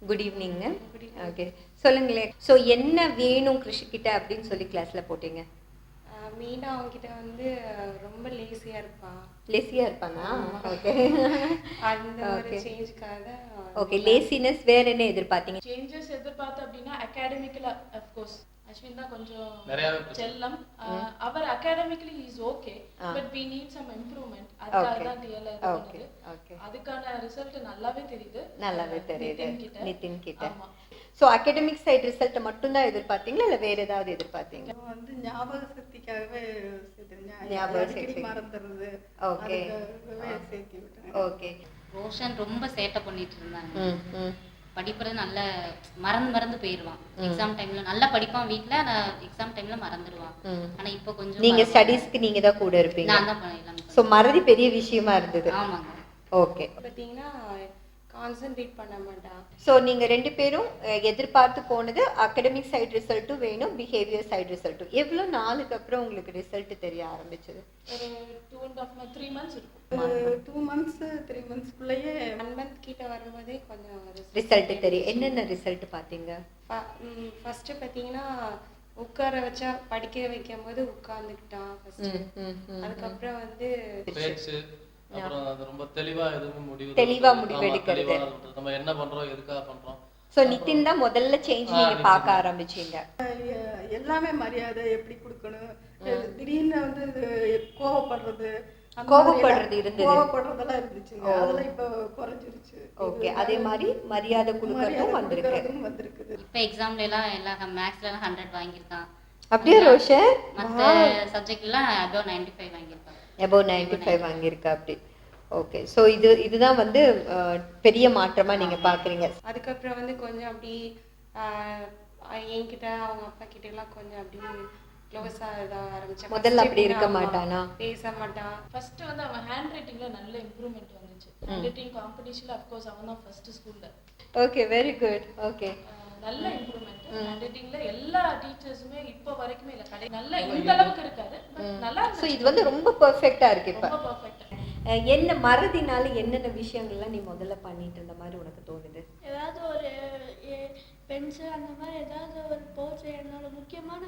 Good ஈவினிங்க. Good evening. Okay, சொல்லுங்களேன். So என்ன வேணும் கிருஷிக்கிட்ட அப்படின்னு சொல்லி கிளாஸில் போட்டீங்க? மெயினாக அவங்ககிட்ட வந்து ரொம்ப லேசியாக இருப்பான். லேசியாக இருப்பானா? ஓகே அந்த ஒரு ஓகே சேஞ்சுக்காக ஓகே. லேசினஸ் வேற என்ன எதிர்பார்த்தீங்க? சேஞ்சஸ் எதிர்பார்த்தோம் அப்படின்னா அகாடமிக்கலா அஃப்கோர்ஸ் அஸ்வின் தான் கொஞ்சம் நிறையவே செல்லம். அவர் academically is okay, but we need some improvement. அதுக்காக தான் டிஎல் இது ஓகே பண்ணுது. ஓகே, அதுக்கான ரிசல்ட் நல்லாவே தெரியுது. நிதின் கிட்ட. ஸோ அகாடமிக் சைடு ரிசல்ட்டை மட்டும்தான் எதிர்பார்த்தீங்களா இல்லை வேற ஏதாவது எதிர்பார்த்தீங்களா? வந்து ஞாபக சக்திக்காகவே ஞாபக சக்தி மறந்துடுறது. ஓகே சேர்த்து விட்டேன். ஓகே. ரோஷன் ரொம்ப சேட்டை பண்ணிட்டு இருந்தாங்க. ம் படிப்புறது நல்ல மறந்து போயிடுவான். எக்ஸாம் டைம்ல நல்லா படிப்பான் வீட்ல, ஆனா எக்ஸாம் டைம்ல மறந்துடுவான். ஆனா இப்போ கொஞ்சம் நீங்க ஸ்டடீஸ்க்கு நீங்க தான் கூட இருப்பீங்க. நான் தான் பண்ணலாம். ஸோ மறதி பெரிய விஷயமா இருந்தது. ஆமாங்க. ஓகே. பார்த்தீங்கன்னா கான்சென்ட்ரேட் பண்ண மாட்டான். ஸோ நீங்கள் ரெண்டு பேரும் எதிர்பார்த்து போனது அகடமிக் சைடு ரிசல்ட்டும் வேணும், பிஹேவியர் சைடு ரிசல்ட்டும். எவ்வளோ நாளுக்கு அப்புறம் உங்களுக்கு ரிசல்ட் தெரிய ஆரம்பிச்சது? ஒரு 2.5 months 3 months இருக்கும். 2 months 3 monthsக்குள்ளேயே 1 month கிட்ட வரும்போதே கொஞ்சம் ரிசல்ட் தெரியும். என்னென்ன ரிசல்ட் பார்த்தீங்க? ஃபர்ஸ்ட் பார்த்தீங்கன்னா உட்கார வச்சா படிக்க வைக்கும் போது உட்கார்ந்துக்கிட்டான் ஃபர்ஸ்ட். அதுக்கப்புறம் வந்து பேச்சு, அப்புறம் அது ரொம்ப தெளிவா எதுவும் தெளிவா முடிவு எடுக்கிறது. நம்ம என்ன பண்றோம், எதுக்காக பண்றோம். ஸோ நிதின் தான் முதல்ல சேஞ்ச் நீங்க பார்க்க ஆரம்பிச்சீங்க. எல்லாமே மரியாதை எப்படி கொடுக்கணும், திடீர்னு வந்து கோவப்படுறது இருந்தது. கோவப்படுறதெல்லாம் இருந்துச்சுங்க. அதெல்லாம் இப்போ குறைஞ்சிருச்சு. ஓகே. அதே மாதிரி மரியாதை கொடுக்கறதும் வந்திருக்கு. இப்போ எக்ஸாம்ல எல்லாம் மேக்ஸ்ல 100 வாங்கியிருக்கான். அப்படியே ரோஷன் மற்ற சப்ஜெக்ட்லாம் above 95 வாங்கியிருக்கான். above 95 வாங்கியிருக்கா அப்படி. ஓகே. ஸோ இதுதான் வந்து பெரிய மாற்றமா நீங்க பாக்குறீங்க. அதுக்கப்புறம் வந்து கொஞ்சம் அப்படி என்கிட்ட அவங்க அப்பா கிட்ட எல்லாம் கொஞ்சம் அப்படி க்ளோஸா இதாக ஆரம்பிச்சேன். முதல்ல அப்படி இருக்க மாட்டானா, பேச மாட்டான். ஃபர்ஸ்ட் வந்து அவன் ஹேண்ட் ரைட்டிங்ல நல்ல இம்ப்ரூவ்மெண்ட் வந்துச்சு. ஹேண்ட் ரைட்டிங் காம்படிஷன்ல அஃப்கோர்ஸ் அவன் தான் ஃபர்ஸ்ட் ஸ்கூல்ல. Okay, very good. ஓகே, நல்ல இம்ப்ரூவ்மெண்ட். ஹேண்ட் ரைட்டிங்ல எல்லா டீச்சர்ஸுமே இப்போ வரைக்குமே இல்ல கடை நல்ல இந்த அளவுக்கு இருக்காது, பட் நல்லா ஸோ இது வந்து ரொம்ப பெர்ஃபெக்ட்டா இருக்கு. இப்போ ரொம்ப பெர்ஃபெக்ட். என்ன மறதினால என்னென்ன விஷயங்கள்லாம் நீ முதல்ல பண்ணிட்டு இருந்த மாதிரி உனக்கு தோணுது? ஏதாவது ஒரு பென்சில் அந்த மாதிரி ஏதாவது ஒரு போச்சு, என்னோட முக்கியமான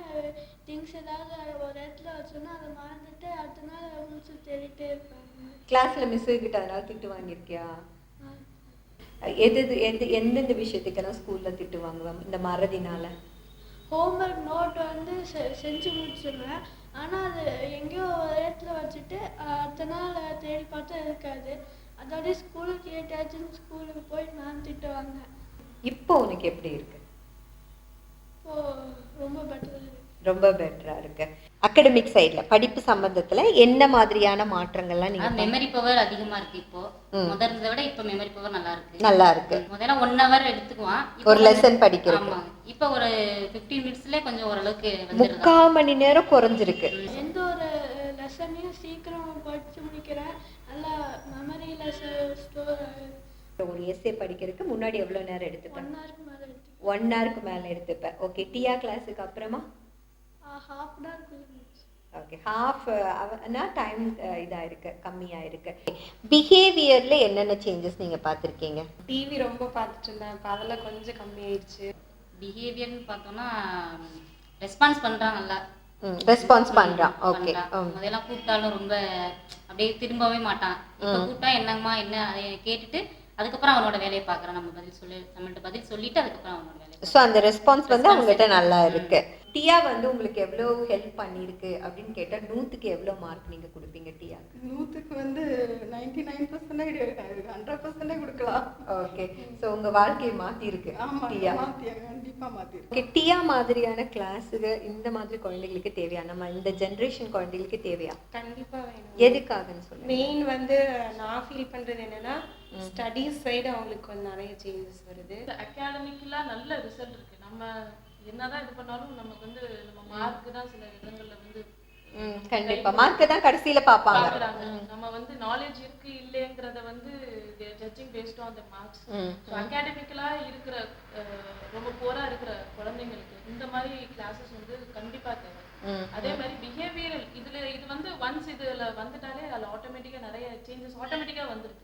திங்ஸ் ஏதாவது ஒரு இடத்துல வச்சோன்னா அதை மறந்துட்டு அடுத்த நாள் முடிச்சு தேடிட்டே இருப்பாங்க. கிளாஸ்ல மிஸ் கிட்ட அதனால திட்டு வாங்கியிருக்கியா? எந்தெந்த விஷயத்துக்கெல்லாம் ஸ்கூல்ல திட்டு வாங்குவேன் இந்த மறதினால? ஹோம்ஒர்க் நோட் வந்து செஞ்சு முடிச்சிடுவேன், ஆனால் அது எங்கேயோ ஒரு இடத்துல வச்சுட்டு அடுத்த நாள் தேடி பார்த்தா இருக்காது. அதோடய ஸ்கூலுக்கு ஏட்டாச்சும் ஸ்கூலுக்கு போய் நான் திட்டுவாங்க. இப்போ உனக்கு எப்படி இருக்கு? இப்போ ரொம்ப பெட்டர். ரொம்ப பெட்டரா இருக்கு. அகாடமிக் சைடுல படிப்பு சம்பந்தத்துல என்ன மாதிரியான மாற்றங்கள்லாம் நீங்க? மெமரி பவர் அதிகமா இருக்கு. இப்போ முதல்ல விட இப்போ மெமரி பவர் நல்லா இருக்கு. முதல்ல 1 hour எடுத்துக்குவான் ஒரு லெசன் படிக்கிறது. ஆமா, இப்போ ஒரு 15 minutesல கொஞ்சம் ஓரளவுக்கு வந்துருது. 3/4 மணி நேரம் குறைஞ்சிருக்கு. எந்த ஒரு லெசனையும் சீக்கிரம் படிச்சு முடிக்கிறேன். நல்லா மெமரியில ஸ்டோர். ஒரு எஸ்ஏ படிக்கிறதுக்கு முன்னாடி எவ்வளவு நேரம் எடுத்துப்பேன்? 1 hour மேல எடுத்துப்பேன். 1 hourக்கு மேல எடுத்துப்பேன். ஓகே. டிஆ கிளாஸுக்கு அப்புறமா half an hour. ஓகே, ஹாஃப் ஹவர்னா டைம் இதா இருக்கு, கம்மியா இருக்கு. பிஹேவியர்ல என்னென்ன சேஞ்சஸ் நீங்க பார்த்திருக்கீங்க? டிவி ரொம்ப பார்த்துட்டு இருந்தேன், இப்போ அதெல்லாம் கொஞ்சம் கம்மி ஆயிடுச்சு. பிஹேவியர்னு பார்த்தோம்னா ரெஸ்பான்ஸ் பண்றான், நல்லா ரெஸ்பான்ஸ் பண்றான். ஓகே. முதல்ல கூப்பிட்டாலும் ரொம்ப அப்படியே திரும்பவே மாட்டான். இப்போ கூப்பிட்டா என்னங்கம்மா என்ன அதை கேட்டுட்டு அதுக்கப்புறம் அவனோட வேலையை பார்க்குறான். நம்மள்ட்ட பதில் சொல்லிட்டு அதுக்கப்புறம் அவனோட வேலையை. ஸோ அந்த ரெஸ்பான்ஸ் வந்து அவங்ககிட்ட நல்லா இருக்கு. டியா வந்து உங்களுக்கு எவ்வளோ ஹெல்ப் பண்ணியிருக்கு அப்படின்னு கேட்டால் 100க்கு எவ்வளோ மார்க் நீங்கள் கொடுப்பீங்க டியாக்கு? 100க்கு வந்து 99% 100% கொடுக்கலாம். ஓகே. ஸோ உங்கள் வாழ்க்கையை மாற்றிருக்கு டியா. கண்டிப்பாக மாற்றிருக்கு. ஓகே. டியா மாதிரியான கிளாஸுக்கு இந்த மாதிரி குழந்தைகளுக்கு தேவையா? நம்ம இந்த ஜென்ரேஷன் குழந்தைகளுக்கு தேவையா? கண்டிப்பாக வேணும். எதுக்காகன்னு சொல்லுங்க. மெயின் வந்து நான் ஃபீல் பண்ணுறது என்னன்னா ஸ்டடீஸ் சைடு அவங்களுக்கு கொஞ்சம் நிறைய சேஞ்சஸ் வருது. அகாடமிக்கலா நல்ல ரிசல்ட் இருக்கு. நம்ம என்னதான் இது பண்ணாலும் நமக்கு வந்து நம்ம மார்க் தான் சில இடங்கள்ல வந்து கண்டிப்பா மார்க் தான் கடைசியில பாப்பாங்க. நம்ம வந்து நாலேஜ் இருக்கு இல்லையங்கறத வந்து judging based on the marks. So அகாடமிக்கலா இருக்கிற ரொம்ப போரா இருக்கிற குழந்தைகளுக்கு இந்த மாதிரி கிளாसेस வந்து கண்டிப்பா தேவை. அதே மாதிரி பிஹேவியரல் இது வந்து ஒன்ஸ் இதுல வந்துட்டாலே அதுல ஆட்டோமேட்டிக்கா நிறைய சேஞ்சஸ் ஆட்டோமேட்டிக்கா வந்துருது.